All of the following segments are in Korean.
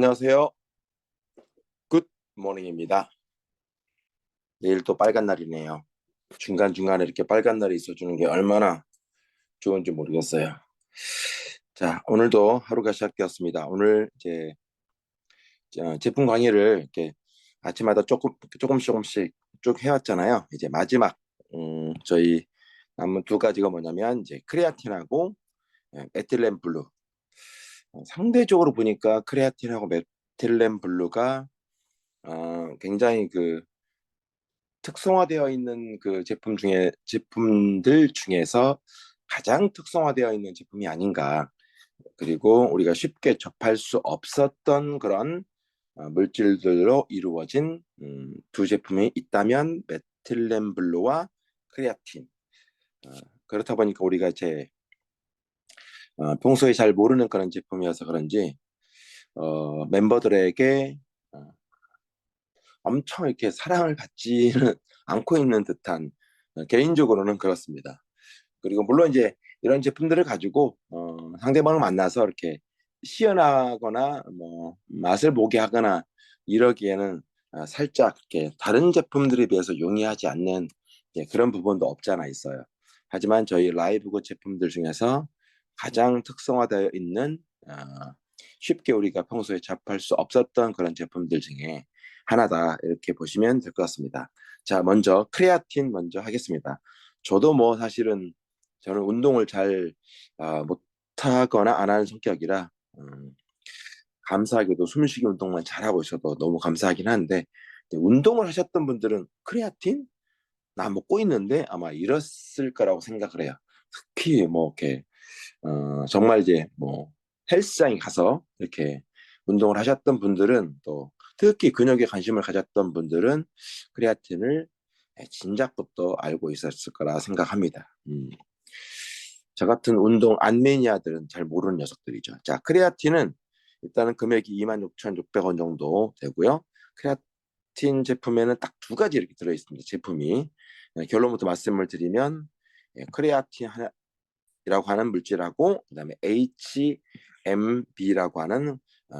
안녕하세요. 굿 모닝입니다. 내일 또 빨간 날이네요. 중간중간에 이렇게 빨간 날이 있어주는 게 얼마나 좋은지 모르겠어요. 자, 오늘도 하루가 시작되었습니다. 오늘 이제 제품 강의를 이렇게 아침마다 조금씩 쭉 해왔잖아요. 이제 마지막 저희 남은 두 가지가 뭐냐면 이제 크레아틴하고 메틸렌 블루. 상대적으로 보니까 크레아틴하고 메틸렌 블루가 굉장히 그 특성화되어 있는 그 제품들 중에서 가장 특성화되어 있는 제품이 아닌가. 그리고 우리가 쉽게 접할 수 없었던 그런 물질들로 이루어진 두 제품이 있다면 메틸렌 블루와 크레아틴. 어, 그렇다 보니까 우리가 이제 평소에 잘 모르는 그런 제품이어서 그런지 멤버들에게 어, 엄청 이렇게 사랑을 받지는 않고 있는 듯한 개인적으로는 그렇습니다. 그리고 물론 이제 이런 제품들을 가지고 상대방을 만나서 이렇게 시연하거나 뭐 맛을 보게 하거나 이러기에는 살짝 이렇게 다른 제품들에 비해서 용이하지 않는 그런 부분도 없지 않아 있어요. 하지만 저희 라이브고 제품들 중에서 가장 특성화되어 있는 쉽게 우리가 평소에 접할 수 없었던 그런 제품들 중에 하나다 이렇게 보시면 될 것 같습니다. 자, 먼저 크레아틴 먼저 하겠습니다. 저도 뭐 사실은 저는 운동을 잘 못하거나 안 하는 성격이라 감사하게도 숨쉬기 운동만 잘하고 있어도 너무 감사하긴 한데 운동을 하셨던 분들은 크레아틴? 나 먹고 있는데 아마 이랬을 거라고 생각을 해요. 특히 뭐 이렇게 정말 이제 뭐 헬스장에 가서 이렇게 운동을 하셨던 분들은 또 특히 근육에 관심을 가졌던 분들은 크레아틴을 진작부터 알고 있었을 거라 생각합니다. 저 같은 운동 안 매니아들은 잘 모르는 녀석들이죠. 자, 크레아틴은 일단은 금액이 26,600원 정도 되고요. 크레아틴 제품에는 딱 두 가지 이렇게 들어있습니다. 제품이 결론부터 말씀을 드리면 크레아틴이라고 하는 물질하고 그다음에 HMB라고 하는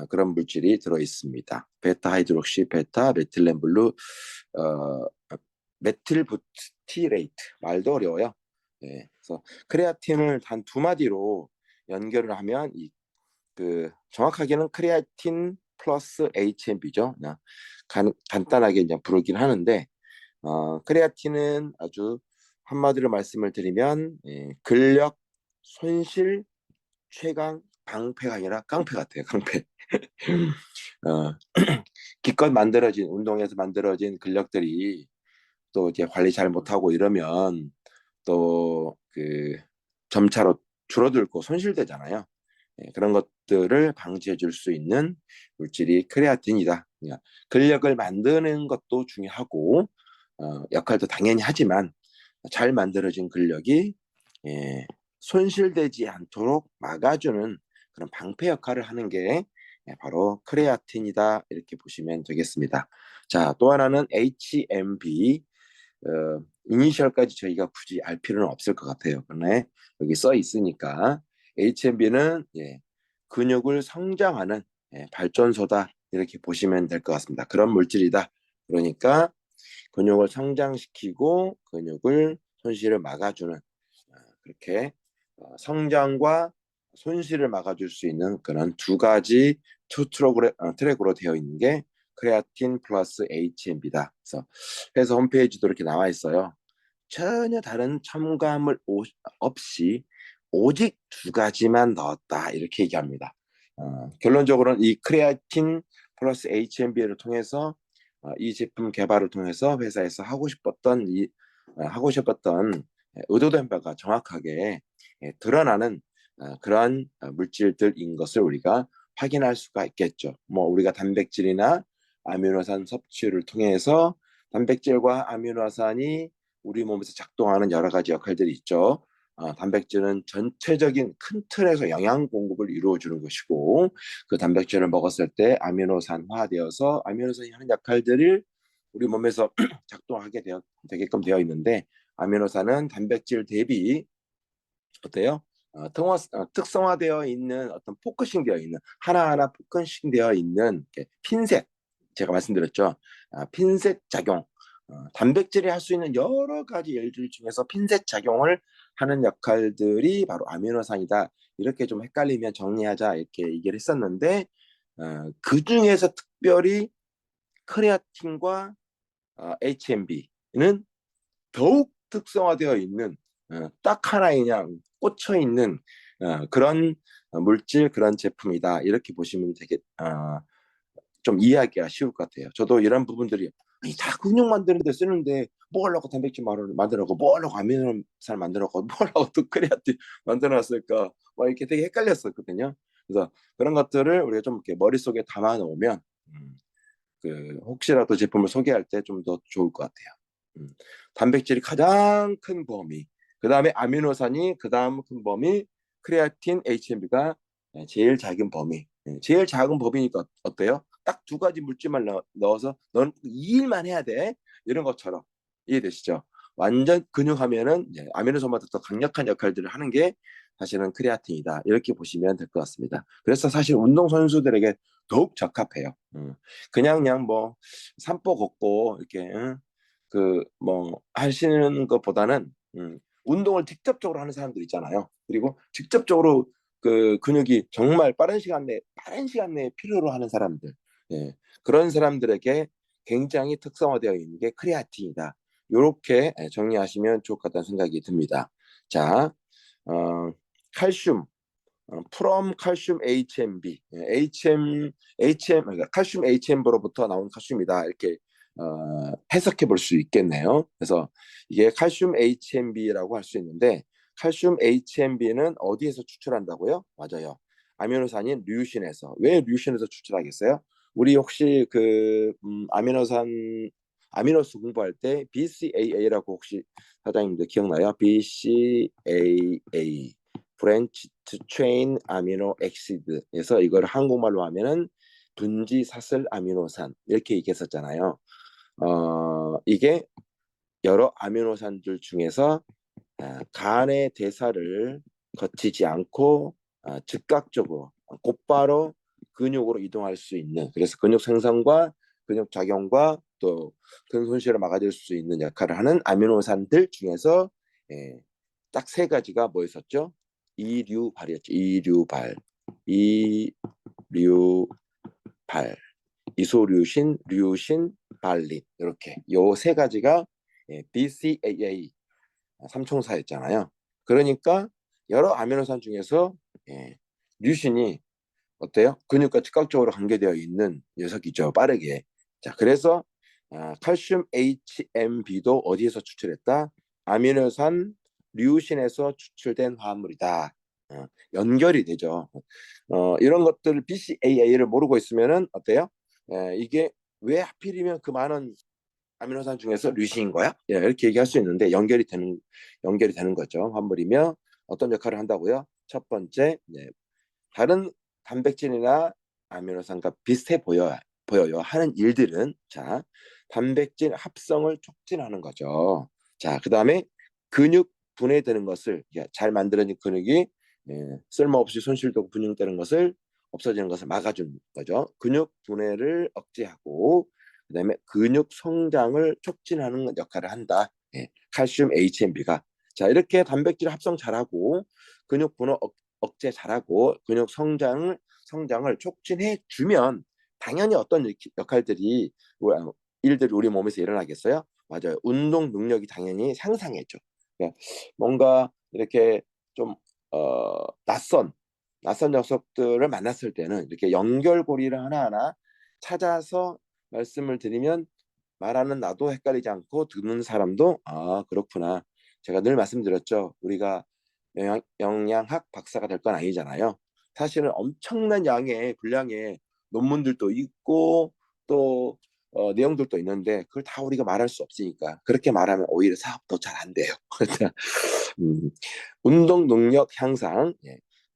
그런 물질이 들어있습니다. 베타 하이드록시 베타 메틸렌 블루 메틸부티레이트 말도 어려워요. 그래서 크레아틴을 단 두 마디로 연결을 하면 정확하게는 크레아틴 플러스 HMB죠. 그냥 간단하게 그냥 부르긴 하는데 크레아틴은 아주 한마디로 말씀을 드리면 근력 손실 최강 방패가 아니라 깡패 같아요. 깡패. 어, 기껏 만들어진 운동에서 만들어진 근력들이 또 이제 관리 잘 못하고 이러면 또 그 점차로 줄어들고 손실되잖아요. 그런 것들을 방지해 줄 수 있는 물질이 크레아틴이다. 그러니까 근력을 만드는 것도 중요하고 역할도 당연히 하지만 잘 만들어진 근력이 예, 손실되지 않도록 막아주는 그런 방패 역할을 하는 게 바로 크레아틴이다 이렇게 보시면 되겠습니다. 자, 또 하나는 HMB 이니셜까지 저희가 굳이 알 필요는 없을 것 같아요. 그런데 여기 써 있으니까 HMB는 근육을 성장하는 발전소다 이렇게 보시면 될 것 같습니다. 그런 물질이다. 그러니까 근육을 성장시키고 근육을 손실을 막아주는 그렇게 성장과 손실을 막아줄 수 있는 그런 두 가지 트랙으로 되어 있는 게 크레아틴 플러스 HMB다. 그래서 회사 홈페이지도 이렇게 나와 있어요. 전혀 다른 첨가물 없이 오직 두 가지만 넣었다 이렇게 얘기합니다. 결론적으로는 이 크레아틴 플러스 HMB를 통해서 이 제품 개발을 통해서 회사에서 하고 싶었던 의도된 바가 정확하게 드러나는 그러한 물질들인 것을 우리가 확인할 수가 있겠죠. 뭐 우리가 단백질이나 아미노산 섭취를 통해서 단백질과 아미노산이 우리 몸에서 작동하는 여러 가지 역할들이 있죠. 단백질은 전체적인 큰 틀에서 영양 공급을 이루어주는 것이고 그 단백질을 먹었을 때 아미노산화되어서 아미노산이 하는 역할들을 우리 몸에서 되게끔 되어 있는데 아미노산은 단백질 대비 어때요? 특성화되어 있는 어떤 포커싱 되어 있는 하나하나 포커싱 되어 있는 핀셋 제가 말씀드렸죠. 핀셋 작용 단백질이 할 수 있는 여러 가지 일들 중에서 핀셋 작용을 하는 역할들이 바로 아미노산이다. 이렇게 좀 헷갈리면 정리하자 이렇게 얘기를 했었는데 그 중에서 특별히 크레아틴과 HMB는 더욱 특성화되어 있는 딱 하나에 그냥 꽂혀 있는 그런 물질 그런 제품이다 이렇게 보시면 되게 좀 이해하기가 쉬울 것 같아요. 저도 이런 부분들이 아니, 다 근육 만드는 데 쓰는데 뭐 하려고 단백질 만들었고 뭐 하려고 아미노산 만들었고 뭐 하려고 또 크레아틴 만들어놨을까 뭐 이렇게 되게 헷갈렸었거든요. 그래서 그런 것들을 우리가 좀 이렇게 머릿속에 담아 놓으면 혹시라도 제품을 소개할 때 좀 더 좋을 것 같아요. 단백질이 가장 큰 범위, 그 다음에 아미노산이 그 다음 큰 범위, 크레아틴, HMB가 제일 작은 범위. 제일 작은 범위니까 어때요? 딱 두 가지 물질만 넣어서 넌 이 일만 해야 돼. 이런 것처럼 이해되시죠? 완전 근육하면은 아미노산보다 더 강력한 역할들을 하는 게 사실은 크레아틴이다. 이렇게 보시면 될 것 같습니다. 그래서 사실 운동 선수들에게 더욱 적합해요. 그냥 뭐 산보 걷고 이렇게 그뭐 하시는 것보다는 운동을 직접적으로 하는 사람들 있잖아요. 그리고 직접적으로 그 근육이 정말 빠른 시간 내에 필요로 하는 사람들, 예, 그런 사람들에게 굉장히 특성화되어 있는 게 크레아틴이다. 이렇게 정리하시면 좋을 것 같다는 생각이 듭니다. 자, 칼슘, 프롬 칼슘 HMB, 그러니까 칼슘 HMB로부터 나온 칼슘이다 이렇게 해석해 볼 수 있겠네요. 그래서 이게 칼슘 HMB라고 할 수 있는데 칼슘 HMB는 어디에서 추출한다고요? 맞아요. 아미노산인 류신에서. 왜 류신에서 추출하겠어요? 우리 혹시 아미노스 공부할 때 BCAA라고 혹시 사장님들 기억나요? BCAA 브랜치 체인 아미노 엑시드에서 이걸 한국말로 하면은 분지 사슬 아미노산 이렇게 얘기했었잖아요. 이게 여러 아미노산들 중에서 간의 대사를 거치지 않고 즉각적으로 곧바로 근육으로 이동할 수 있는, 그래서 근육 생성과 근육 작용과 또 근 손실을 막아줄 수 있는 역할을 하는 아미노산들 중에서 딱 세 가지가 뭐였었죠? 이류발이었죠. 이류발, 이소류신, 류신, 발린 이렇게 요 세 가지가 BCAA 삼총사였잖아요. 그러니까 여러 아미노산 중에서 류신이 어때요? 근육과 즉각적으로 관계되어 있는 녀석이죠. 빠르게. 자, 그래서 칼슘 HMB도 어디에서 추출했다? 아미노산 류신에서 추출된 화합물이다. 연결이 되죠. 이런 것들 BCAA를 모르고 있으면은 어때요? 이게 왜 하필이면 그 많은 아미노산 중에서 류신인 거야? 이렇게 얘기할 수 있는데 연결이 되는 거죠. 화합물이며 어떤 역할을 한다고요? 첫 번째, 다른 단백질이나 아미노산과 비슷해 보여요 하는 일들은 자 단백질 합성을 촉진하는 거죠. 자, 그 다음에 근육 분해되는 것을 잘 만들어진 근육이 쓸모없이 손실되고 분해되는 것을 없어지는 것을 막아주는 거죠. 근육 분해를 억제하고 그다음에 근육 성장을 촉진하는 역할을 한다. 칼슘 HMB가 자 이렇게 단백질 합성 잘하고 근육 분해 억제 잘하고 근육 성장을 촉진해 주면 당연히 어떤 역할들이 일들이 우리 몸에서 일어나겠어요? 맞아요. 운동 능력이 당연히 상상해죠. 그러니까 뭔가 이렇게 좀 낯선 녀석들을 만났을 때는 이렇게 연결고리를 하나하나 찾아서 말씀을 드리면 말하는 나도 헷갈리지 않고 듣는 사람도 그렇구나. 제가 늘 말씀드렸죠. 우리가 영양학 박사가 될 건 아니잖아요. 사실은 엄청난 분량의 논문들도 있고 또 내용들도 있는데 그걸 다 우리가 말할 수 없으니까 그렇게 말하면 오히려 사업도 잘 안 돼요. 음, 운동 능력 향상,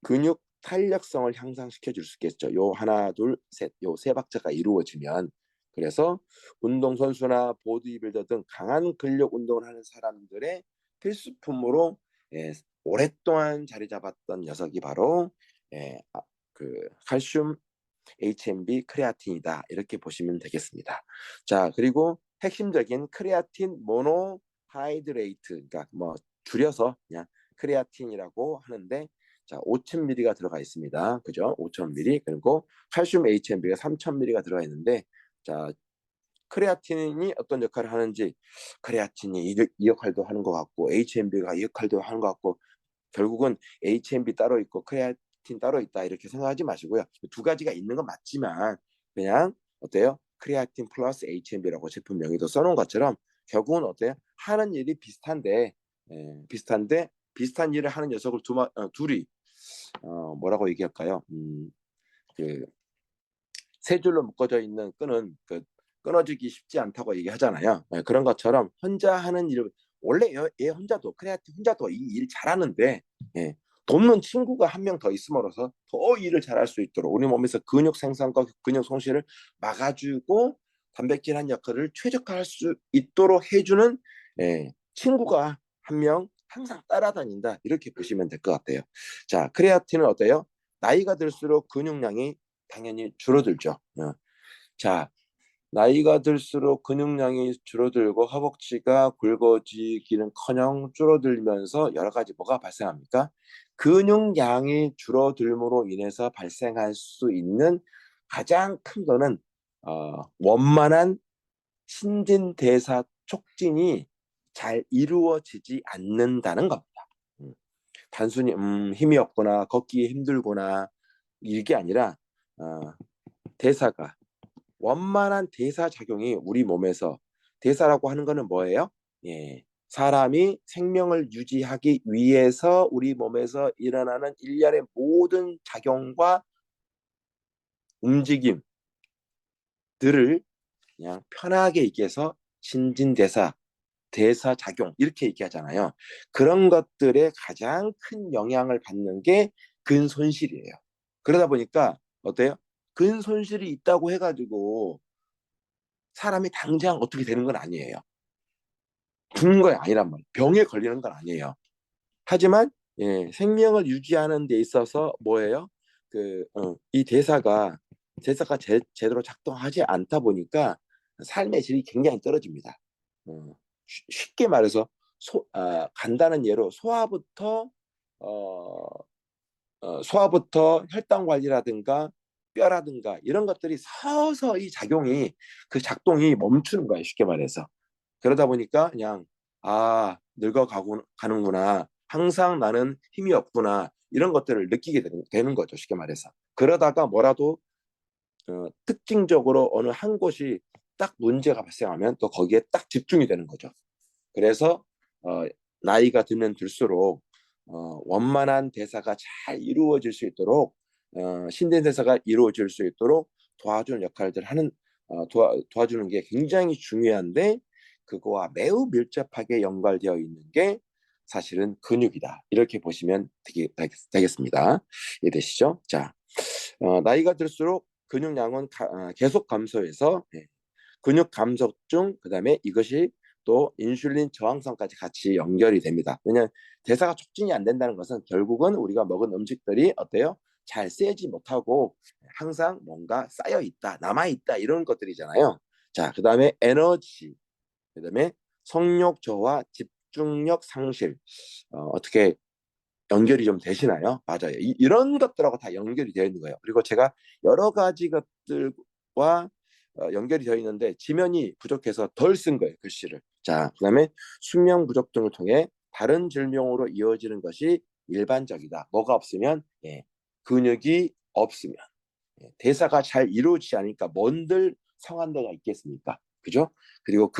근육 탄력성을 향상시켜 줄 수 있겠죠. 요 하나, 둘, 셋, 요 세 박자가 이루어지면 그래서 운동선수나 보디빌더 등 강한 근력 운동을 하는 사람들의 필수품으로 예, 오랫동안 자리 잡았던 녀석이 바로 그 칼슘 HMB 크레아틴이다. 이렇게 보시면 되겠습니다. 자, 그리고 핵심적인 크레아틴 모노하이드레이트, 그러니까 뭐 줄여서 그냥 크레아틴이라고 하는데, 자, 5,000mg가 들어가 있습니다. 그죠? 5,000mg. 그리고 칼슘 HMB가 3,000mg가 들어가 있는데, 자, 크레아틴이 어떤 역할을 하는지, 크레아틴이 이 역할도 하는 것 같고 HMB가 이 역할도 하는 것 같고, 결국은 HMB 따로 있고 크레아틴 따로 있다 이렇게 생각하지 마시고요. 두 가지가 있는 건 맞지만 그냥 어때요? 크레아틴 플러스 HMB라고 제품 명의도 써놓은 것처럼 결국은 어때요? 하는 일이 비슷한데 비슷한데 비슷한 일을 하는 녀석을 둘이 뭐라고 얘기할까요? 그 세 줄로 묶어져 있는 끈은 끊어지기 쉽지 않다고 얘기하잖아요. 그런 것처럼 혼자 하는 일을 원래 얘 혼자도 크레아틴 혼자도 이 일 잘하는데 예, 돕는 친구가 한 명 더 있음으로써 더 일을 잘할 수 있도록 우리 몸에서 근육 생산과 근육 손실을 막아주고 단백질한 역할을 최적화할 수 있도록 해주는 친구가 한 명 항상 따라다닌다 이렇게 보시면 될 것 같아요. 자, 크레아틴은 어때요? 나이가 들수록 근육량이 당연히 줄어들죠. 자, 나이가 들수록 근육량이 줄어들고 허벅지가 굵어지기는커녕 줄어들면서 여러 가지 뭐가 발생합니까? 근육량이 줄어들므로 인해서 발생할 수 있는 가장 큰 거는 원만한 신진대사 촉진이 잘 이루어지지 않는다는 겁니다. 단순히 힘이 없거나 걷기 힘들거나 이게 아니라 대사가 원만한 대사 작용이 우리 몸에서 대사라고 하는 거는 뭐예요? 사람이 생명을 유지하기 위해서 우리 몸에서 일어나는 일련의 모든 작용과 움직임들을 그냥 편하게 얘기해서 신진대사, 대사작용 이렇게 얘기하잖아요. 그런 것들에 가장 큰 영향을 받는 게 근손실이에요. 그러다 보니까 어때요? 근손실이 있다고 해가지고 사람이 당장 어떻게 되는 건 아니에요. 죽는 건 아니란 말이에요. 병에 걸리는 건 아니에요. 하지만 생명을 유지하는 데 있어서 뭐예요? 이 대사가 제대로 작동하지 않다 보니까 삶의 질이 굉장히 떨어집니다. 쉽게 말해서 간단한 예로 어, 소화부터 혈당 관리라든가 뼈라든가 이런 것들이 서서히 그 작동이 멈추는 거예요. 쉽게 말해서. 그러다 보니까 그냥 가는구나. 항상 나는 힘이 없구나. 이런 것들을 느끼게 되는 거죠. 쉽게 말해서. 그러다가 뭐라도 특징적으로 어느 한 곳이 딱 문제가 발생하면 또 거기에 딱 집중이 되는 거죠. 그래서 어, 나이가 들면 들수록 원만한 대사가 잘 이루어질 수 있도록 신진대사가 이루어질 수 있도록 도와주는 역할들을 도와주는 게 굉장히 중요한데 그거와 매우 밀접하게 연관되어 있는 게 사실은 근육이다. 이렇게 보시면 되겠습니다. 이해되시죠? 자, 나이가 들수록 근육량은 계속 감소해서 근육 감소증, 그다음에 이것이 또 인슐린 저항성까지 같이 연결이 됩니다. 왜냐하면 대사가 촉진이 안 된다는 것은 결국은 우리가 먹은 음식들이 어때요? 잘 쎄지 못하고 항상 뭔가 쌓여 있다, 남아 있다 이런 것들이잖아요. 자, 그다음에 에너지, 그다음에 성욕 저하, 집중력 상실 어떻게 연결이 좀 되시나요? 맞아요. 이런 것들하고 다 연결이 되어 있는 거예요. 그리고 제가 여러 가지 것들과 연결이 되어 있는데 지면이 부족해서 덜 쓴 거예요. 글씨를. 자, 그다음에 수면 부족 등을 통해 다른 질병으로 이어지는 것이 일반적이다. 뭐가 없으면 근육이 없으면 대사가 잘 이루어지지 않으니까 뭔들 성한 데가 있겠습니까? 그죠? 그리고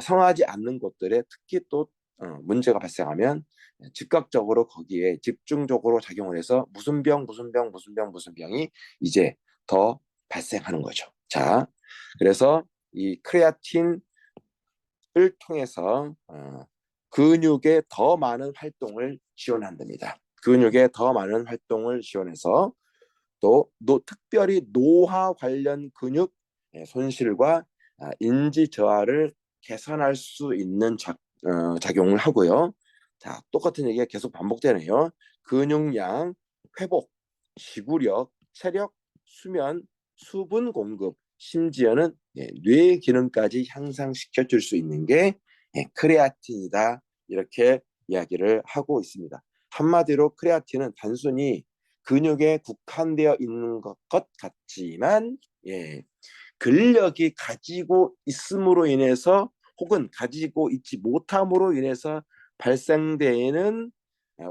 성하지 않는 곳들에 특히 또 문제가 발생하면 즉각적으로 거기에 집중적으로 작용을 해서 무슨 병이 이제 더 발생하는 거죠. 자, 그래서 이 크레아틴을 통해서 근육의 더 많은 활동을 지원한답니다. 근육의 더 많은 활동을 지원해서 또 특별히 노화 관련 근육 손실과 인지 저하를 개선할 수 있는 작용을 하고요. 자, 똑같은 얘기가 계속 반복되네요. 근육량, 회복, 지구력, 체력, 수면, 수분 공급, 심지어는 뇌 기능까지 향상시켜 줄 수 있는 게 크레아틴이다. 이렇게 이야기를 하고 있습니다. 한마디로 크레아틴은 단순히 근육에 국한되어 있는 것 같지만 근력이 가지고 있음으로 인해서 혹은 가지고 있지 못함으로 인해서 발생되는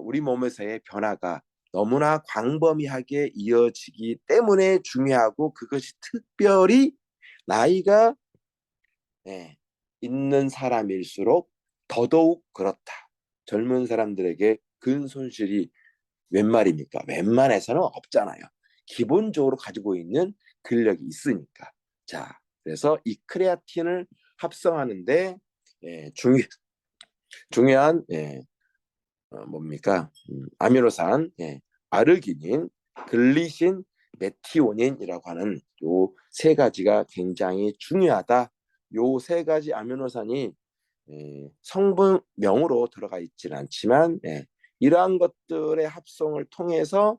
우리 몸에서의 변화가 너무나 광범위하게 이어지기 때문에 중요하고, 그것이 특별히 나이가 있는 사람일수록 더더욱 그렇다. 젊은 사람들에게 근손실이 웬 말입니까? 웬만해서는 없잖아요. 기본적으로 가지고 있는 근력이 있으니까. 자, 그래서 이 크레아틴을 합성하는데 중요한 뭡니까? 아미노산, 아르기닌, 글리신, 메티오닌이라고 하는 요 세 가지가 굉장히 중요하다. 요 세 가지 아미노산이 성분명으로 들어가 있지는 않지만 이러한 것들의 합성을 통해서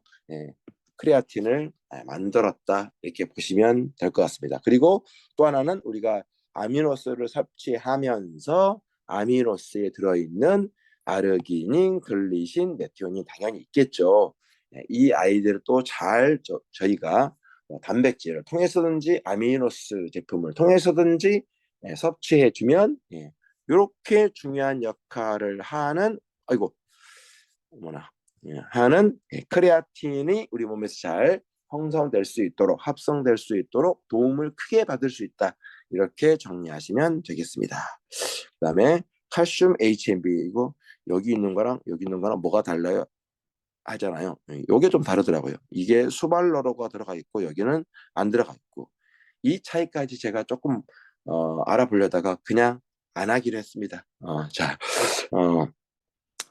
크레아틴을 만들었다, 이렇게 보시면 될 것 같습니다. 그리고 또 하나는 우리가 아미노스를 섭취하면서 아미노스에 들어있는 아르기닌, 글리신, 메티오닌 당연히 있겠죠. 이 아이들을 또 잘 저희가 단백질을 통해서든지 아미노스 제품을 통해서든지 섭취해주면 이렇게 중요한 역할을 하는 아이고 뭐나 하는 크레아틴이 우리 몸에서 잘 형성될 수 있도록, 합성될 수 있도록 도움을 크게 받을 수 있다. 이렇게 정리하시면 되겠습니다. 그다음에 칼슘 HMB, 이거 여기 있는 거랑 여기 있는 거랑 뭐가 달라요 하잖아요. 이게 좀 다르더라고요. 이게 수발러로가 들어가 있고 여기는 안 들어가 있고, 이 차이까지 제가 조금 알아보려다가 그냥 안 하기로 했습니다. 자,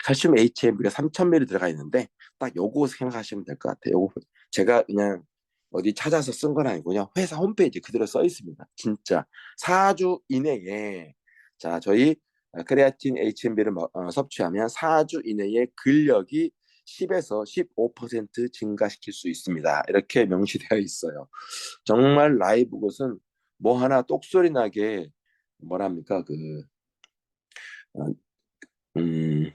칼슘 HMB가 3000ml 들어가 있는데 딱 요거 생각하시면 될 것 같아요. 요거 제가 그냥 어디 찾아서 쓴 건 아니고요. 회사 홈페이지 그대로 써 있습니다. 진짜 4주 이내에, 자, 저희 크레아틴 HMB를 섭취하면 4주 이내에 근력이 10에서 15% 증가시킬 수 있습니다. 이렇게 명시되어 있어요. 정말 라이브 것은 뭐 하나 똑소리 나게 뭐랍니까 어, 음,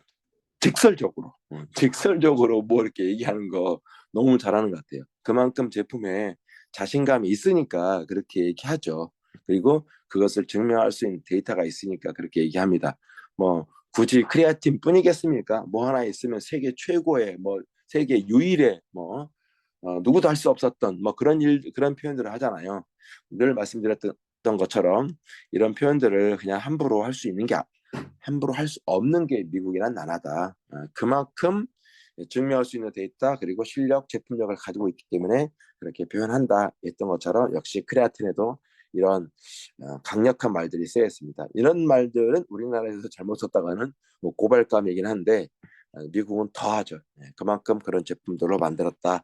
직설적으로 뭐 이렇게 얘기하는 거 너무 잘하는 것 같아요. 그만큼 제품에 자신감이 있으니까 그렇게 얘기하죠. 그리고 그것을 증명할 수 있는 데이터가 있으니까 그렇게 얘기합니다. 뭐 굳이 크레아틴 뿐이겠습니까? 뭐 하나 있으면 세계 최고의, 뭐 세계 유일의, 뭐 누구도 할 수 없었던 뭐 그런 표현들을 하잖아요. 늘 말씀드렸던 것처럼 이런 표현들을 그냥 함부로 할 수 없는 게 미국이란 나라다. 그만큼 증명할 수 있는 데이터 그리고 실력, 제품력을 가지고 있기 때문에 그렇게 표현한다 했던 것처럼, 역시 크레아틴에도 이런 강력한 말들이 쓰여 있습니다. 이런 말들은 우리나라에서 잘못 썼다가는 뭐 고발감이긴 한데 미국은 더 하죠. 그만큼 그런 제품들로 만들었다,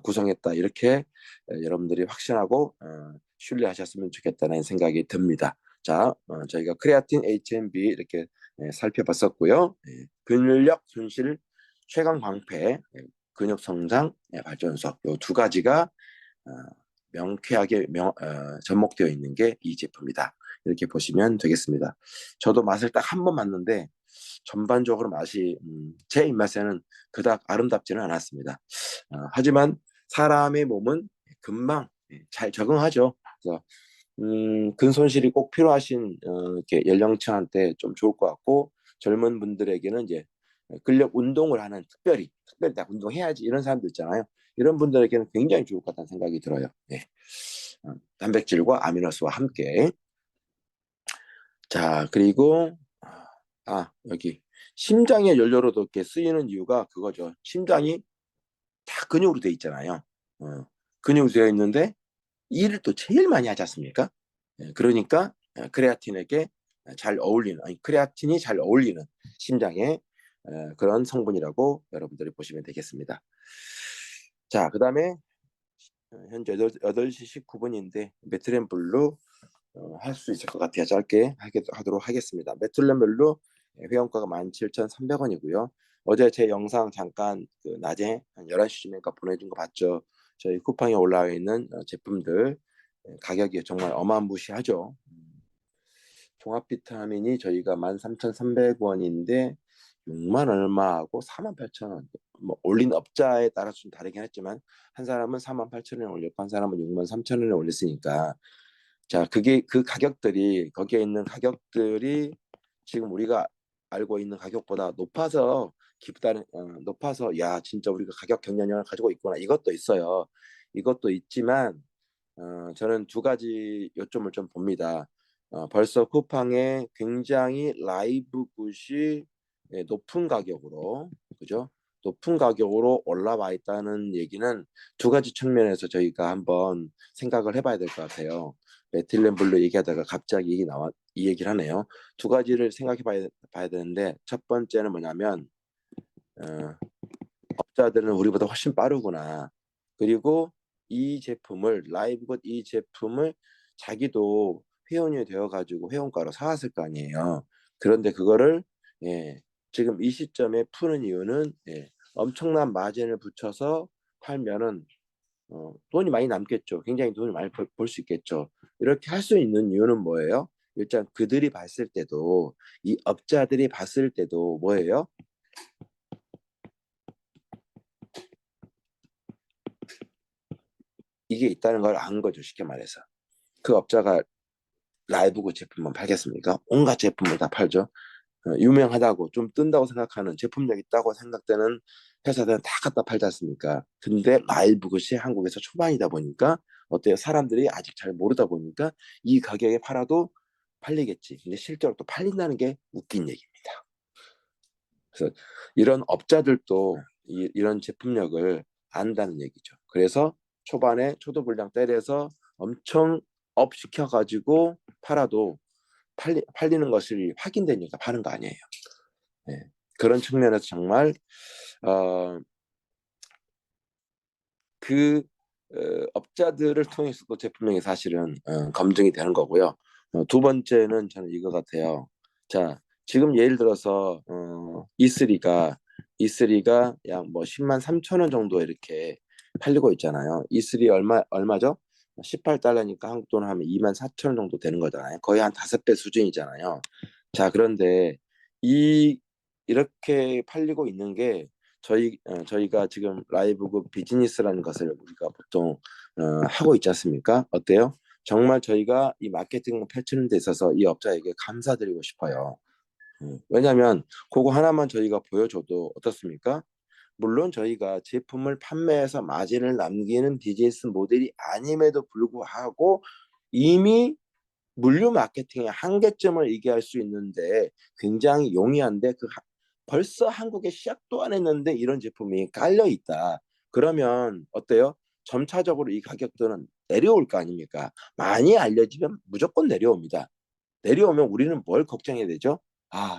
구성했다, 이렇게 여러분들이 확신하고 신뢰하셨으면 좋겠다는 생각이 듭니다. 자, 저희가 크레아틴 HMB 이렇게 살펴봤었고요. 근력 손실, 최강 방패, 근육 성장 발전소, 이 두 가지가 어, 명쾌하게 접목되어 있는 게 이 제품이다. 이렇게 보시면 되겠습니다. 저도 맛을 딱 한 번 봤는데 전반적으로 맛이 제 입맛에는 그닥 아름답지는 않았습니다. 하지만 사람의 몸은 금방 잘 적응하죠. 그래서 근손실이 꼭 필요하신 이렇게 연령층한테 좀 좋을 것 같고, 젊은 분들에게는 이제 근력 운동을 하는, 특별히 다 운동해야지 이런 사람들 있잖아요. 이런 분들에게는 굉장히 좋을 것 같다는 생각이 들어요. 네. 단백질과 아미노스와 함께. 자, 그리고 여기 심장의 연료로도 이렇게 쓰이는 이유가 그거죠. 심장이 다 근육으로 돼 있잖아요. 근육으로 되어 있는데 일을 또 제일 많이 하지 않습니까? 그러니까 크레아틴에게 잘 어울리는, 아니 크레아틴이 잘 어울리는 심장의 그런 성분이라고 여러분들이 보시면 되겠습니다. 자, 그 다음에 현재 8시 19분인데 메트렌블루 할 수 있을 것 같아요. 짧게 하도록 하겠습니다. 메트렌블루 회원가가 17,300원이고요. 어제 제 영상 잠깐 그 낮에 한 11시쯤인가 보내준 거 봤죠? 저희 쿠팡에 올라와 있는 제품들 가격이 정말 어마무시하죠. 종합 비타민이 저희가 13,300원인데 6만 얼마하고 48,000원. 뭐 올린 업자에 따라서 좀 다르긴 했지만 한 사람은 48,000원에 올렸고 한 사람은 63,000원에 올렸으니까 자, 그게 그 가격들이 거기에 있는 가격들이 지금 우리가 알고 있는 가격보다 높아서 기쁘다는 높아서 야 진짜 우리가 가격 경쟁력을 가지고 있구나 이것도 있어요. 이것도 있지만 저는 두 가지 요점을 좀 봅니다. 벌써 쿠팡에 굉장히 라이브 굿이 높은 가격으로 그죠? 높은 가격으로 올라와 있다는 얘기는 두 가지 측면에서 저희가 한번 생각을 해봐야 될 것 같아요. 메틸렌 블루 얘기하다가 갑자기 이 얘기를 하네요. 두 가지를 생각해 봐야 되는데 첫 번째는 뭐냐면 어, 업자들은 우리보다 훨씬 빠르구나. 그리고 이 제품을 라이브굿 이 제품을 자기도 회원이 되어가지고 회원가로 사왔을 거 아니에요. 그런데 그거를 예, 지금 이 시점에 푸는 이유는 엄청난 마진을 붙여서 팔면은 돈이 많이 남겠죠. 굉장히 돈이 많이 벌 수 있겠죠. 이렇게 할 수 있는 이유는 뭐예요? 일단 그들이 봤을 때도 이 업자들이 봤을 때도 뭐예요? 이게 있다는 걸 안 거죠. 쉽게 말해서. 그 업자가 라이브고 제품만 팔겠습니까? 온갖 제품을 다 팔죠. 유명하다고 좀 뜬다고 생각하는 제품력 있다고 생각되는 회사들은 다 갖다 팔지 않습니까? 근데 라이브굿이 한국에서 초반이다 보니까 어때요? 사람들이 아직 잘 모르다 보니까 이 가격에 팔아도 팔리겠지. 근데 실제로 또 팔린다는 게 웃긴 얘기입니다. 그래서 이런 업자들도 이런 제품력을 안다는 얘기죠. 그래서 초반에 초도불량 때려서 엄청 업 시켜가지고 팔아도 팔리는 것이 확인되니까 파는 거 아니에요. 네. 그런 측면에서 정말 어, 그 업자들을 통해서도 제품명이 사실은 검증이 되는 거고요. 두 번째는 저는 이거 같아요. 자, 지금 예를 들어서 E3가 약 뭐 10만 3천 원 정도 이렇게 팔리고 있잖아요. E3 얼마죠? 18달러니까 한국 돈 하면 2만 4천 원 정도 되는 거잖아요. 거의 한 5배 수준이잖아요. 자, 그런데 이 이렇게 팔리고 있는 게 저희가 지금 라이브그 비즈니스라는 것을 우리가 보통 하고 있지 않습니까? 어때요? 정말 저희가 이 마케팅을 펼치는 데 있어서 이 업자에게 감사드리고 싶어요. 왜냐하면 그거 하나만 저희가 보여줘도 어떻습니까? 물론 저희가 제품을 판매해서 마진을 남기는 비즈니스 모델이 아님에도 불구하고 이미 물류 마케팅의 한계점을 얘기할 수 있는데 굉장히 용이한데 벌써 한국에 시작도 안 했는데 이런 제품이 깔려 있다. 그러면 어때요? 점차적으로 이 가격들은 내려올 거 아닙니까? 많이 알려지면 무조건 내려옵니다. 내려오면 우리는 뭘 걱정해야 되죠?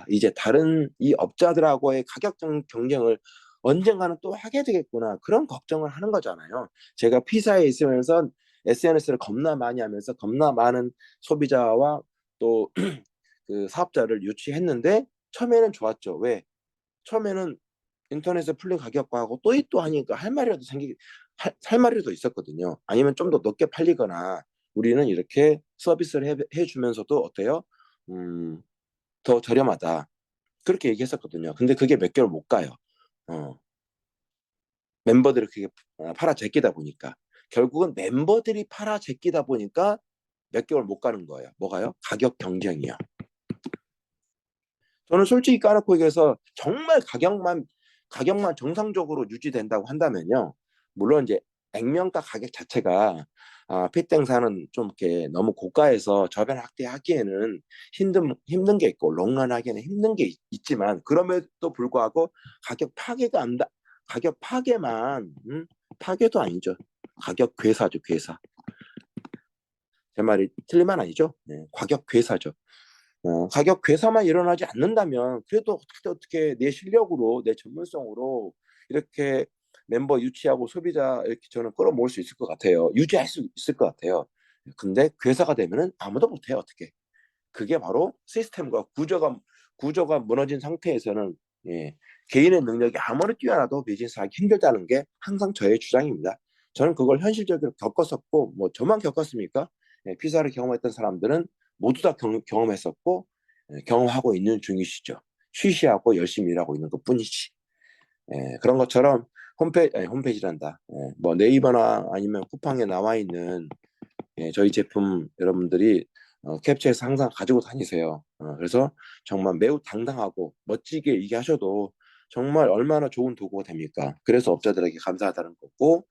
이제 다른 이 업자들하고의 가격 경쟁을 언젠가는 또 하게 되겠구나. 그런 걱정을 하는 거잖아요. 제가 피사에 있으면서 SNS를 겁나 많이 하면서 겁나 많은 소비자와 또 그 사업자를 유치했는데 처음에는 좋았죠. 왜? 처음에는 인터넷에 풀린 가격하고 또이또 하니까 할 말이라도 있었거든요. 아니면 좀 더 높게 팔리거나 우리는 이렇게 서비스를 해주면서도 어때요? 음, 더 저렴하다. 그렇게 얘기했었거든요. 근데 그게 몇 개월 못 가요. 어, 멤버들이 그게 팔아 제끼다 보니까. 결국은 멤버들이 팔아 제끼다 보니까 몇 개월 못 가는 거예요. 뭐가요? 가격 경쟁이요. 저는 솔직히 까놓고 얘기해서 정말 가격만 정상적으로 유지된다고 한다면요. 물론 이제 액면가 가격 자체가 핏땡사는 좀 이렇게 너무 고가에서 저변 확대하기에는 힘든 게 있고 롱런 하기에는 힘든 게 있지만 그럼에도 불구하고 가격 파괴가 안다. 가격 파괴만 파괴도 아니죠. 가격 괴사죠, 괴사. 제 말이 틀린 말 아니죠? 네, 가격 괴사죠. 가격 괴사만 일어나지 않는다면 그래도 어떻게 내 실력으로 내 전문성으로 이렇게 멤버 유치하고 소비자 이렇게 저는 끌어모을 수 있을 것 같아요. 유지할 수 있을 것 같아요. 근데 괴사가 되면은 아무도 못해요. 어떻게? 그게 바로 시스템과 구조가 무너진 상태에서는 개인의 능력이 아무리 뛰어나도 비즈니스하기 힘들다는 게 항상 저의 주장입니다. 저는 그걸 현실적으로 겪었었고 뭐 저만 겪었습니까? 피사를 경험했던 사람들은 모두 다 경험했었고 경험하고 있는 중이시죠. 쉬쉬하고 열심히 일하고 있는 것뿐이지. 그런 것처럼 홈페이지란다. 뭐 네이버나 아니면 쿠팡에 나와 있는 저희 제품 여러분들이 캡처해서 항상 가지고 다니세요. 그래서 정말 매우 당당하고 멋지게 얘기하셔도 정말 얼마나 좋은 도구가 됩니까? 그래서 업자들에게 감사하다는 거고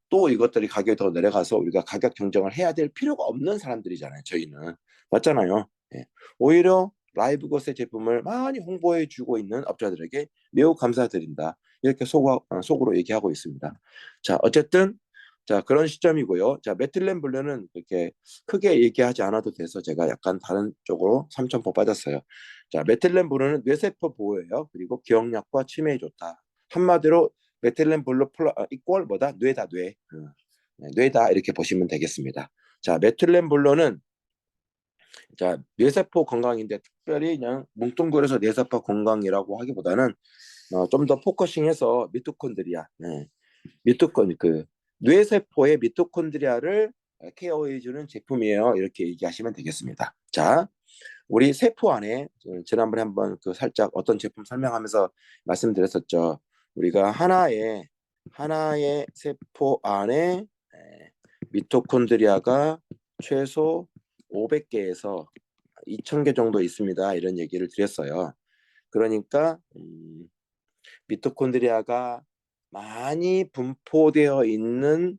또 이것들이 가격이 더 내려가서 우리가 가격 경쟁을 해야 될 필요가 없는 사람들이잖아요. 저희는. 맞잖아요. 오히려 라이브것의 제품을 많이 홍보해 주고 있는 업자들에게 매우 감사드린다. 이렇게 속으로 얘기하고 있습니다. 자, 어쨌든 자, 그런 시점이고요. 자, 메틸렌 블루는 이렇게 크게 얘기하지 않아도 돼서 제가 약간 다른 쪽으로 삼천포 빠졌어요. 자, 메틸렌 블루는 뇌세포 보호예요. 그리고 기억력과 치매에 좋다. 한마디로 메틸렌 블루 이꼴 뭐다? 뇌다, 뇌. 뇌다 이렇게 보시면 되겠습니다. 자, 메틸렌 블루는 자, 뇌세포 건강인데 특별히 그냥 뭉뚱그려서 뇌세포 건강이라고 하기보다는 좀 더 포커싱해서 미토콘드리아, 미토콘 그 뇌세포의 미토콘드리아를 케어해주는 제품이에요. 이렇게 얘기하시면 되겠습니다. 자, 우리 세포 안에 지난번에 한번 그 살짝 어떤 제품 설명하면서 말씀드렸었죠. 우리가 하나의 세포 안에 미토콘드리아가 최소 500개에서 2000개 정도 있습니다. 이런 얘기를 드렸어요. 그러니까 미토콘드리아가 많이 분포되어 있는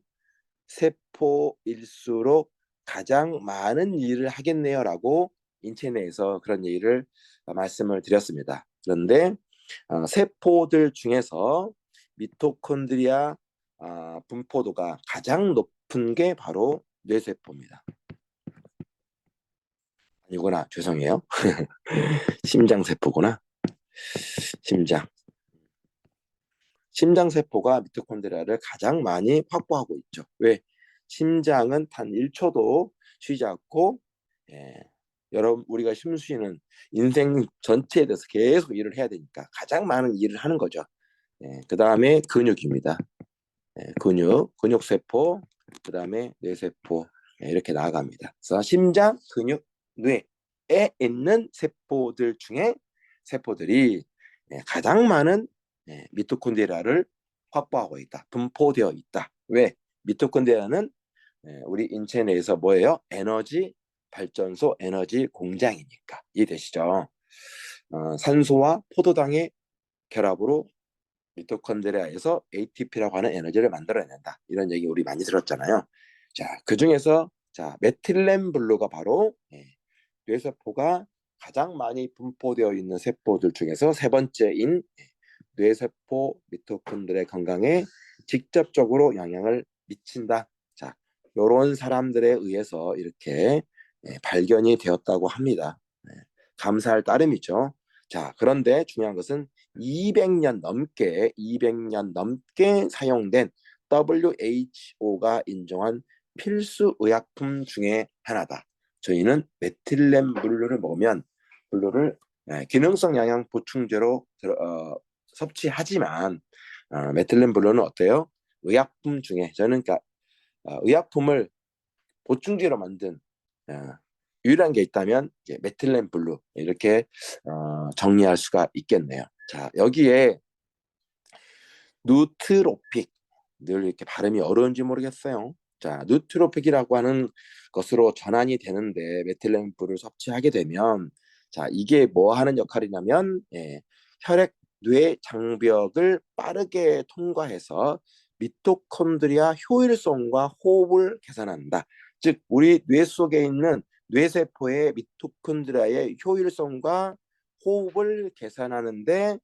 세포일수록 가장 많은 일을 하겠네요라고 인체 내에서 그런 얘기를 말씀을 드렸습니다. 그런데 세포들 중에서 미토콘드리아 분포도가 가장 높은 게 바로 뇌세포입니다. 아니구나, 죄송해요. 심장세포구나. 심장세포가 미토콘드리아를 가장 많이 확보하고 있죠. 왜? 심장은 단 1초도 쉬지 않고 여러분 우리가 숨쉬는 인생 전체에 대해서 계속 일을 해야 되니까 가장 많은 일을 하는 거죠. 그 다음에 근육입니다. 근육세포, 그 다음에 뇌세포 이렇게 나아갑니다. 그래서 심장, 근육, 뇌에 있는 세포들 중에 세포들이 가장 많은 미토콘드리아를 확보하고 있다. 분포되어 있다. 왜? 미토콘드리아는 우리 인체 내에서 뭐예요? 에너지 발전소, 에너지 공장이니까. 이해되시죠? 산소와 포도당의 결합으로 미토콘드리아에서 ATP라고 하는 에너지를 만들어낸다. 이런 얘기 우리 많이 들었잖아요. 자, 그 중에서 자 메틸렌 블루가 바로 뇌세포가 가장 많이 분포되어 있는 세포들 중에서 세 번째인 뇌세포 미토콘드리아 건강에 직접적으로 영향을 미친다. 자, 이런 사람들에 의해서 이렇게 발견이 되었다고 합니다. 감사할 따름이죠. 자, 그런데 중요한 것은 200년 넘게 사용된 WHO가 인정한 필수 의약품 중에 하나다. 저희는 메틸렌 블루를 먹으면 블루를 기능성 영양 보충제로 섭취하지만 메틸렌 블루는 어때요? 의약품 중에 저는 그러니까 의약품을 보충제로 만든 유일한 게 있다면 메틸렌 블루 이렇게 정리할 수가 있겠네요. 자, 여기에 누트로픽 늘 이렇게 발음이 어려운지 모르겠어요. 자, 누트로픽이라고 하는 것으로 전환이 되는데 메틸렌 블루를 섭취하게 되면 자, 이게 뭐 하는 역할이냐면 혈액 뇌 장벽을 빠르게 통과해서 미토콘드리아 효율성과 호흡을 개선한다. 즉 우리 뇌 속에 있는 뇌세포의 미토콘드리아의 효율성과 호흡을 개선하는데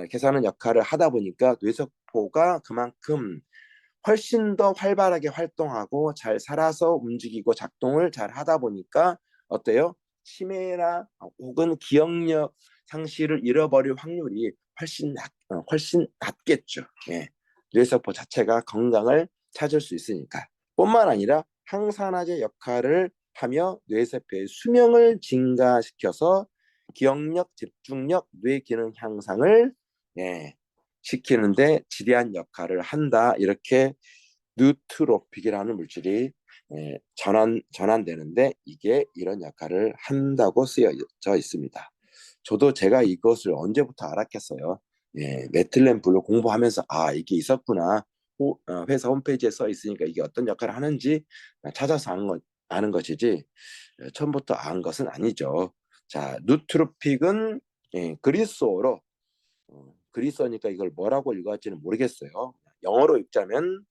계산하는 역할을 하다 보니까 뇌세포가 그만큼 훨씬 더 활발하게 활동하고 잘 살아서 움직이고 작동을 잘 하다 보니까 어때요? 치매나 혹은 기억력 상실을 잃어버릴 확률이 훨씬 낮겠죠. 뇌세포 자체가 건강을 찾을 수 있으니까. 뿐만 아니라 항산화제 역할을 하며 뇌세포의 수명을 증가시켜서 기억력, 집중력, 뇌 기능 향상을 시키는데 지대한 역할을 한다. 이렇게 뉴트로픽이라는 물질이 전환되는데 이게 이런 역할을 한다고 쓰여져 있습니다. 저도 제가 이것을 언제부터 알았겠어요. 메틸렌 블루 공부하면서 이게 있었구나. 회사 홈페이지에 써 있으니까 이게 어떤 역할을 하는지 찾아서 아는 것이지 처음부터 안 것은 아니죠. 자, 누트로픽은 그리스어로 그리스어니까 이걸 뭐라고 읽어할지는 모르겠어요. 영어로 읽자면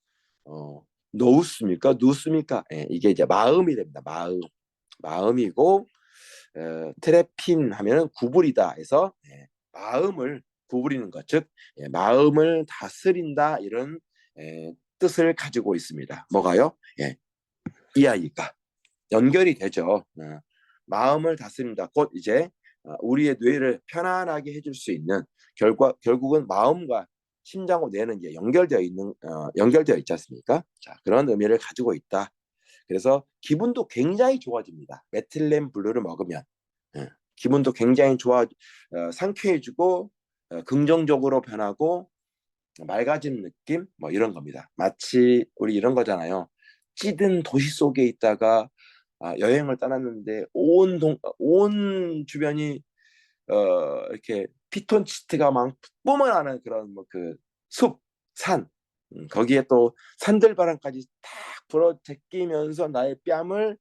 노우스입니까? 누스입니까? 이게 이제 마음이 됩니다. 마음이고 트레핀 하면은 구부리다 해서 마음을 구부리는 것, 즉 마음을 다스린다 이런 뜻을 가지고 있습니다. 뭐가요? 이 아이가 연결이 되죠. 마음을 다스린다. 곧 이제 우리의 뇌를 편안하게 해줄 수 있는 결국은 마음과 심장과 뇌는 이제 연결되어 있지 않습니까? 자, 그런 의미를 가지고 있다. 그래서 기분도 굉장히 좋아집니다. 메틸렌 블루를 먹으면 기분도 굉장히 상쾌해지고 긍정적으로 변하고 맑아진 느낌 뭐 이런 겁니다. 마치 우리 이런 거잖아요. 찌든 도시 속에 있다가 여행을 떠났는데 온 주변이 이렇게 피톤치드가 막 뿜어나는 그런 뭐 그 숲, 산 거기에 또 산들바람까지 탁 불어 제끼면서 나의 뺨을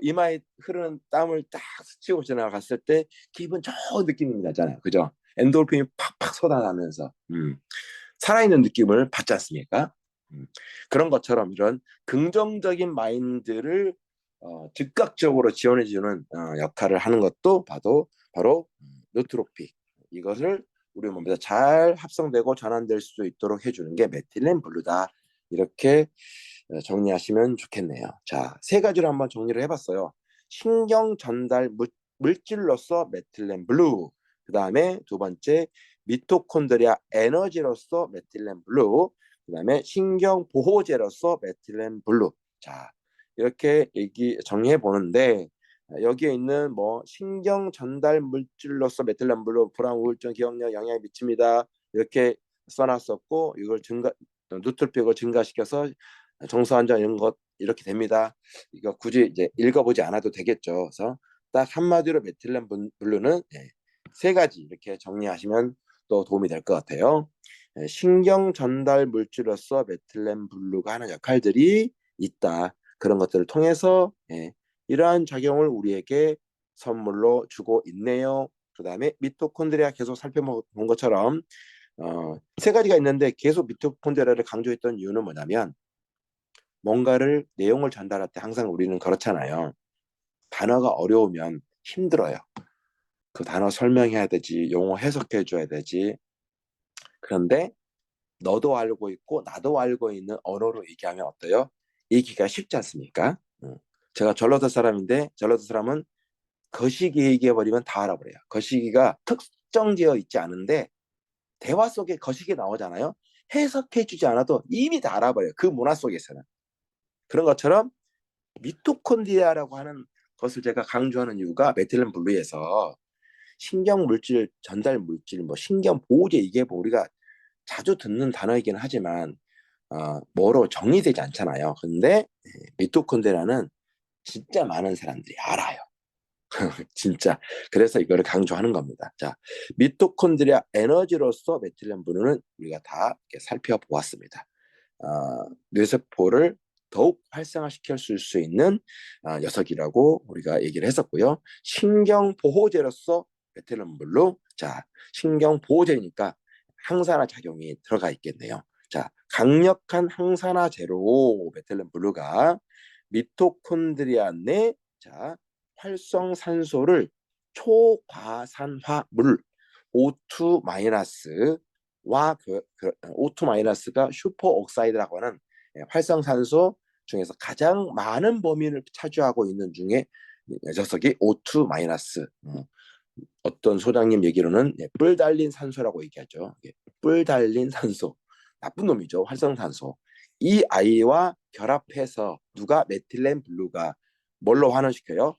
이마에 흐르는 땀을 딱 스치고 지나갔을 때 기분 좋은 느낌이 나잖아요. 그죠? 엔돌핀이 팍팍 쏟아나면서 살아있는 느낌을 받지 않습니까? 그런 것처럼 이런 긍정적인 마인드를 즉각적으로 지원해주는 역할을 하는 것도 바로 노트로픽. 이것을 우리 몸에서 잘 합성되고 전환될 수 있도록 해주는 게 메틸렌 블루다. 이렇게 정리하시면 좋겠네요. 자, 세 가지로 한번 정리를 해봤어요. 신경 전달 물질로서 메틸렌 블루. 그 다음에 두 번째 미토콘드리아 에너지로서 메틸렌 블루. 그 다음에 신경 보호제로서 메틸렌 블루. 자, 이렇게 정리해 보는데 여기에 있는 뭐 신경 전달 물질로서 메틸렌 블루 불안 우울증 기억력 영향을 미칩니다. 이렇게 써놨었고 이걸 누트로픽을 증가시켜서 정서 안정 이런 것 이렇게 됩니다. 이거 굳이 이제 읽어보지 않아도 되겠죠. 그래서 딱 한마디로 메틸렌 블루는 세 가지 이렇게 정리하시면 또 도움이 될 것 같아요. 신경 전달 물질로서 메틸렌 블루가 하는 역할들이 있다. 그런 것들을 통해서 이러한 작용을 우리에게 선물로 주고 있네요. 그 다음에 미토콘드리아 계속 살펴본 것처럼 세 가지가 있는데 계속 미토콘드리아를 강조했던 이유는 뭐냐면 뭔가를 내용을 전달할 때 항상 우리는 그렇잖아요. 단어가 어려우면 힘들어요. 그 단어 설명해야 되지, 용어 해석해 줘야 되지. 그런데 너도 알고 있고 나도 알고 있는 언어로 얘기하면 어때요? 얘기가 쉽지 않습니까? 제가 전라도 사람인데 전라도 사람은 거시기 얘기해버리면 다 알아버려요. 거시기가 특정되어 있지 않은데 대화 속에 거시기 나오잖아요. 해석해주지 않아도 이미 다 알아버려요. 그 문화 속에서는. 그런 것처럼 미토콘드리아라고 하는 것을 제가 강조하는 이유가 메틸렌 블루에서 신경 물질, 전달 물질, 뭐 신경 보호제 이게 뭐 우리가 자주 듣는 단어이긴 하지만 뭐로 정리되지 않잖아요. 근데 미토콘드리아는 진짜 많은 사람들이 알아요. 진짜. 그래서 이거를 강조하는 겁니다. 자, 미토콘드리아 에너지로서 메틸렌 블루는 우리가 다 이렇게 살펴보았습니다. 뇌세포를 더욱 활성화시킬 수 있는 녀석이라고 우리가 얘기를 했었고요. 신경 보호제로서 메틸렌 블루. 자, 신경 보호제니까 항산화 작용이 들어가 있겠네요. 자, 강력한 항산화제로 메틸렌 블루가 미토콘드리아 내 활성산소를 초과산화물 O2- 와 O2-가 슈퍼옥사이드라고 하는 활성산소 중에서 가장 많은 범위를 차지하고 있는 중에 녀석이 O2-. 어떤 소장님 얘기로는 뿔 달린 산소라고 얘기하죠. 뿔 달린 산소, 나쁜 놈이죠. 활성산소. 이 아이와 결합해서 누가 메틸렌 블루가 뭘로 환원시켜요?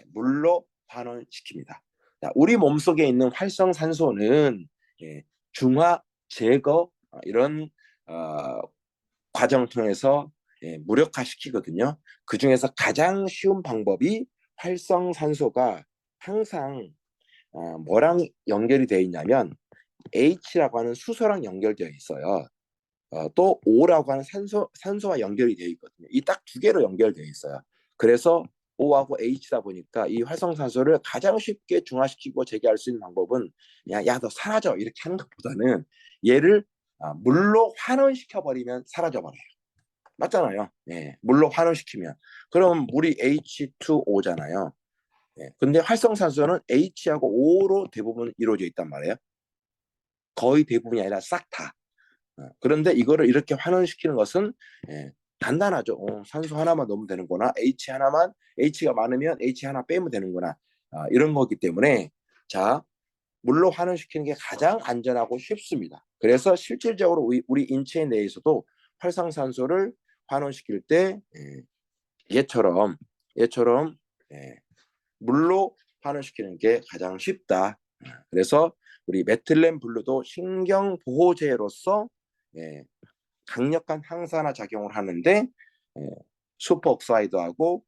물로 환원시킵니다. 자, 우리 몸속에 있는 활성산소는 중화, 제거 이런 과정을 통해서 무력화시키거든요. 그 중에서 가장 쉬운 방법이 활성산소가 항상 뭐랑 연결이 되어 있냐면 H라고 하는 수소랑 연결되어 있어요. 또 O라고 하는 산소와 연결이 되어 있거든요. 이 딱 두 개로 연결되어 있어요. 그래서 O하고 H다 보니까 이 활성산소를 가장 쉽게 중화시키고 재개할 수 있는 방법은 그냥 야, 너 사라져 이렇게 하는 것보다는 얘를 물로 환원시켜 버리면 사라져 버려요. 맞잖아요. 물로 환원시키면 그럼 물이 H2O잖아요. 근데 활성산소는 H하고 O로 대부분 이루어져 있단 말이에요. 거의 대부분이 아니라 싹 다. 그런데 이거를 이렇게 환원시키는 것은 간단하죠. 산소 하나만 넣으면 되는구나. H 하나만, H가 많으면 H 하나 빼면 되는구나. 이런 거기 때문에 자, 물로 환원시키는 게 가장 안전하고 쉽습니다. 그래서 실질적으로 우리 인체 내에서도 활성산소를 환원시킬 때 얘처럼 물로 환원시키는 게 가장 쉽다. 그래서 우리 메틸렌 블루도 신경 보호제로서 강력한 항산화 작용을 하는데 슈퍼옥사이드하고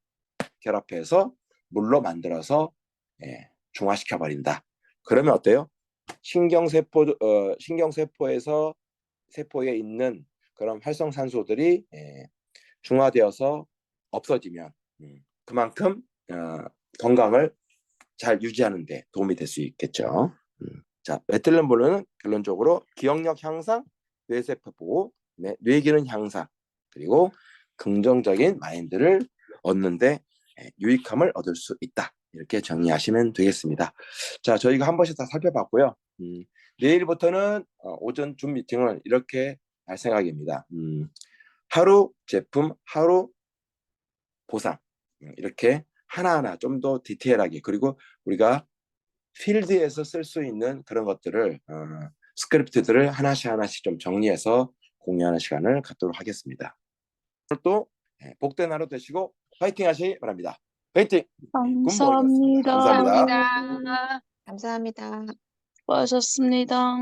결합해서 물로 만들어서 중화시켜 버린다. 그러면 어때요? 신경세포에서 세포에 있는 그런 활성산소들이 중화되어서 없어지면 그만큼 건강을 잘 유지하는 데 도움이 될 수 있겠죠. 자, 메틸렌블루는 결론적으로 기억력 향상, 뇌세포 보호, 뇌기능 향상, 그리고 긍정적인 마인드를 얻는데 유익함을 얻을 수 있다. 이렇게 정리하시면 되겠습니다. 자, 저희가 한 번씩 다 살펴봤고요. 내일부터는 오전 줌 미팅은 이렇게 할 생각입니다. 하루 제품, 하루 보상. 이렇게 하나하나 좀 더 디테일하게 그리고 우리가 필드에서 쓸 수 있는 그런 것들을 스크립트들을 하나씩 좀 정리해서 공유하는 시간을 갖도록 하겠습니다. 오늘 또 복된 하루 되시고 파이팅 하시기 바랍니다. 파이팅! 굿모닝이었습니다. 감사합니다. 감사합니다. 감사합니다. 수고하셨습니다.